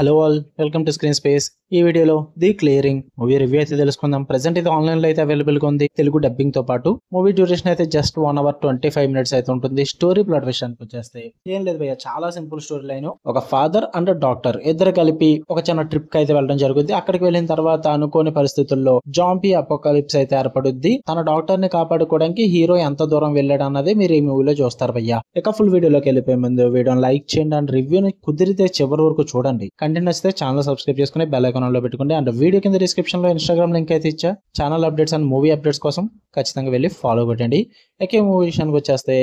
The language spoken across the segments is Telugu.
Hello all, welcome to screen space. ఈ వీడియోలో ది క్లియరింగ్ మూవీ రివ్యూ అయితే తెలుసుకుందాం. ప్రెసెంట్ ఇది ఆన్లైన్ లో అయితే అవైలబుల్ గా ఉంది, తెలుగు డబ్బింగ్ తో పాటు. మూవీ డ్యూరేషన్ అయితే జస్ట్ 1 hour 25 minutes అయితే ఉంటుంది. స్టోరీ ప్లాట్ విషయానికి వచ్చేస్తే ఏం లేదు భయ్య, చాలా సింపుల్ స్టోరీ లైన్. ఒక ఫాదర్ అండ్ డాక్టర్ ఇద్దరు కలిపి ఒక చిన్న ట్రిప్ కి అయితే వెళ్ళడం జరుగుతుంది. అక్కడికి వెళ్ళిన తర్వాత అనుకోని పరిస్థితుల్లో జాంబీ అపోకాలిప్స్ అయితే ఏర్పడుద్ది. తన డాక్టర్ ని కాపాడుకోవడానికి హీరో ఎంత దూరం వెళ్ళాడు అన్నది మీరు ఈ మూవీలో చూస్తారు భయ్య. ఇక ఫుల్ వీడియోలోకి వెళ్ళిపోయే ముందు వీడియోని లైక్ చేయండి అండ్ రివ్యూని కుదిరితే చివరి వరకు చూడండి. కంటెంట్ నచ్చితే ఛానల్ సబ్స్క్రైబ్ చేసుకుని బెల్ ఐకాన్ ఆన్ లో పెట్టుకోండి. అండ్ వీడియో కింద డిస్క్రిప్షన్ లో ఇన్స్టాగ్రామ్ లింక్ అయితే ఇచ్చా. Channel updates and movie updates కోసం ఖచ్చితంగా వెళ్ళి ఫాలో కొట్టండి. ఇక మూవీ విషయానికి వచ్చేస్తే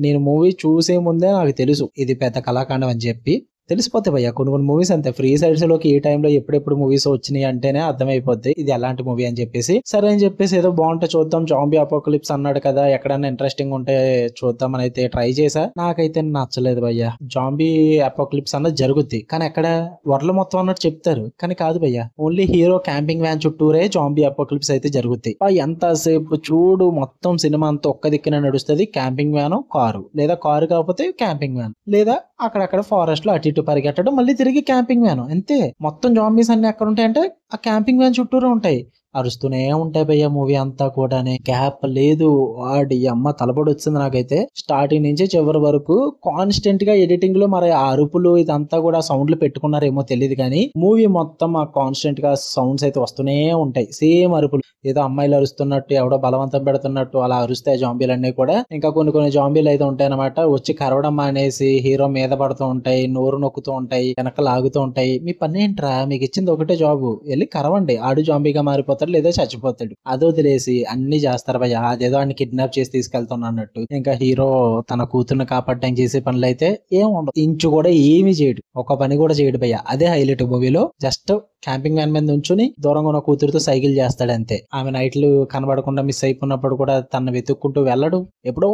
నేను మూవీ చూసే ముందే నాకు తెలుసు ఇది పెద్ద కళాఖండం అని చెప్పి. తెలిసిపోతే భయ్య, కొన్ని మూవీస్ అంతే ఫ్రీ సైడ్స్ లోకి ఏ టైంలో ఎప్పుడెప్పుడు మూవీస్ వచ్చినాయి అంటేనే అర్థమైపోద్ది ఇది ఎలాంటి మూవీ అని చెప్పేసి. సరే అని చెప్పేసి ఏదో బాగుంటే చూద్దాం, జాంబీ అపోకలిప్స్ అన్నాడు కదా, ఎక్కడైనా ఇంట్రెస్టింగ్ ఉంటే చూద్దాం అని అయితే ట్రై చేసా. నాకైతే నచ్చలేదు భయ్య. జాంబీ అపోకలిప్స్ అన్నది జరుగుద్ది, కానీ ఎక్కడ వరల్డ్ మొత్తం అన్నట్టు చెప్తారు, కానీ కాదు భయ్య. ఓన్లీ హీరో క్యాంపింగ్ వ్యాన్ చుట్టూరే జాంబీ అపోకలిప్స్ అయితే జరుగుద్ది. ఎంతసేపు చూడు, మొత్తం సినిమా అంతా ఒక్క దిక్కున నడుస్తుంది. క్యాంపింగ్ వ్యాన్, కారు, లేదా కారు కాకపోతే క్యాంపింగ్ వ్యాన్, లేదా అక్కడక్కడ ఫారెస్ట్ లో అటు ఇటు పరిగెట్టడం, మళ్ళీ తిరిగి క్యాంపింగ్ వ్యాన్, అంతే. మొత్తం జాంబీస్ అన్ని ఎక్కడ ఉంటాయంటే ఆ క్యాంపింగ్ వ్యాన్ చుట్టూరు ఉంటాయి. అరుస్తూనే ఉంటాయి భయ్య. మూవీ అంతా కూడానే గ్యాప్ లేదు. వాడి అమ్మ తలపడి వచ్చింది నాకైతే. స్టార్టింగ్ నుంచి చివరి వరకు కాన్స్టెంట్ గా ఎడిటింగ్ లో మరి ఆ అరుపులు ఇదంతా కూడా సౌండ్లు పెట్టుకున్నారేమో తెలియదు, కానీ మూవీ మొత్తం ఆ కాన్స్టెంట్ గా సౌండ్స్ అయితే వస్తూనే ఉంటాయి. సేమ్ అరుపులు, ఏదో అమ్మాయిలు అరుస్తున్నట్టు, ఎవడో బలవంతం పెడుతున్నట్టు అలా అరుస్తాయి జాంబీలన్నీ కూడా. ఇంకా కొన్ని జాంబీలు అయితే ఉంటాయి అనమాట, వచ్చి కరవడం మానేసి హీరో మీద పడుతూ ఉంటాయి, నోరు నొక్కుతూ ఉంటాయి, వెనక లాగుతూ ఉంటాయి. మీ పని ఏంట్రా, మీకు ఇచ్చింది ఒకటే జాబు, వెళ్ళి కరవండి. ఆడు జాంబీగా మారిపోతాడు లేదా చచ్చిపోతాడు. అది వదిలేసి అన్ని చేస్తారు భయ్య. అదేదో ఆయన కిడ్నాప్ చేసి తీసుకెళ్తున్నా అన్నట్టు. ఇంకా హీరో తన కూతుర్ని కాపాడడానికి చేసే పనులు అయితే ఏం ఉండవు. ఇంచు కూడా ఏమి చేయడు, ఒక పని కూడా చేయడు భయ్య. అదే హైలైట్ మూవీలో. జస్ట్ క్యాంపింగ్ వ్యాన్ మీద ఉంచుని దూరంగా ఉన్న కూతురుతో సైకిల్ చేస్తాడు అంతే. ఆమె నైట్లు కనబడకుండా మిస్ అయిపోయినప్పుడు కూడా తన వెతుక్కుంటూ వెళ్ళడు. ఎప్పుడో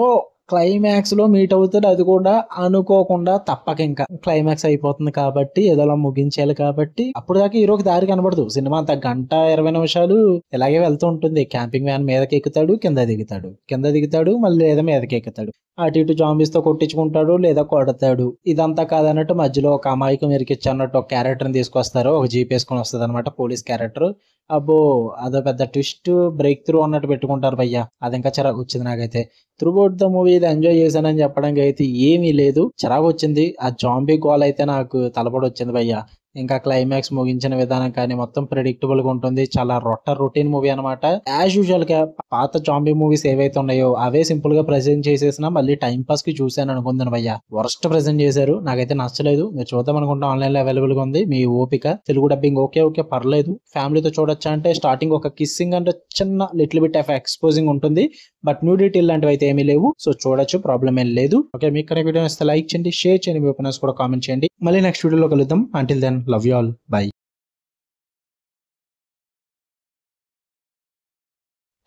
క్లైమాక్స్ లో మీట్ అవుతాడు, అది కూడా అనుకోకుండా. తప్పక ఇంకా క్లైమాక్స్ అయిపోతుంది కాబట్టి ఏదోలా ముగించాలి కాబట్టి అప్పుడు దాకా హీరోకి దారి కనబడదు. సినిమా అంత 1:20 ఇలాగే వెళ్తూ ఉంటుంది. క్యాంపింగ్ వ్యాన్ మీదకి ఎక్కుతాడు, కింద దిగుతాడు, మళ్ళీ లేదా మీదకి ఎక్కుతాడు. అటు ఇటు జాంబీస్ తో కొట్టించుకుంటాడు లేదా కొడతాడు. ఇదంతా కాదన్నట్టు మధ్యలో ఒక అమాయకం ఇరికిచ్చి అన్నట్టు ఒక క్యారెక్టర్ ని తీసుకొస్తారు. ఒక జీప్ వేసుకొని వస్తుంది అనమాట, పోలీస్ క్యారెక్టర్. అబ్బో, అదో పెద్ద ట్విస్ట్, బ్రేక్ త్రూ అన్నట్టు పెట్టుకుంటారు భయ్య. అది ఇంకా చిరాకు వచ్చింది నాకైతే. త్రూఅవుట్ ద మూవీ ఇది ఎంజాయ్ చేశానని చెప్పడానికి అయితే ఏమీ లేదు, చిరాకు వచ్చింది. ఆ జాంబీ గోల్ అయితే నాకు తలపడి వచ్చింది భయ్య. ఇంకా క్లైమాక్స్ ముగించిన విధానం కానీ మొత్తం ప్రెడిక్టబుల్ గా ఉంటుంది. చాలా రొటీన్ మూవీ అనమాట. యాజ్ యూజువల్ గా పాత జాంబీ మూవీస్ ఏవైతే ఉన్నాయో అవే సింపుల్ గా ప్రెజెంట్ చేసేసినా మళ్ళీ టైం పాస్ కి చూసాను అనుకుందాను భయ్య. వరస్ట్ ప్రెజెంట్ చేశారు, నాకైతే నచ్చలేదు. మీరు చూద్దాం అనుకుంటే ఆన్లైన్ లో అవైలబుల్ గా ఉంది, మీ ఓపిక. తెలుగు డబ్బింగ్ ఓకే పర్లేదు, ఫ్యామిలీతో చూడొచ్చా అంటే స్టార్టింగ్ ఒక కిస్సింగ్ అంటే చిన్న లిటిల్ బిట్ ఆఫ్ ఎక్స్పోజింగ్ ఉంటుంది, బట్ న్యూడిటీ లాంటివి అయితే ఏమీ లేవు. సో చూడొచ్చు, ప్రాబ్లం ఏం లేదు. ఓకే, మీకు వీడియో ఇస్తే లైక్ చేయండి, షేర్ చేయండి, మీ ఒపీనియన్స్ కూడా కామెంట్ చేయండి. మళ్ళీ నెక్స్ట్ వీడియోలో కలుద్దాం. Until then, love you all, bye.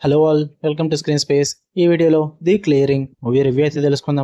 Hello all, welcome to screen space. ఈ వీడియోలో ది క్లియరింగ్ మూవీ రివ్యూ అయితే తెలుసుకుందాం.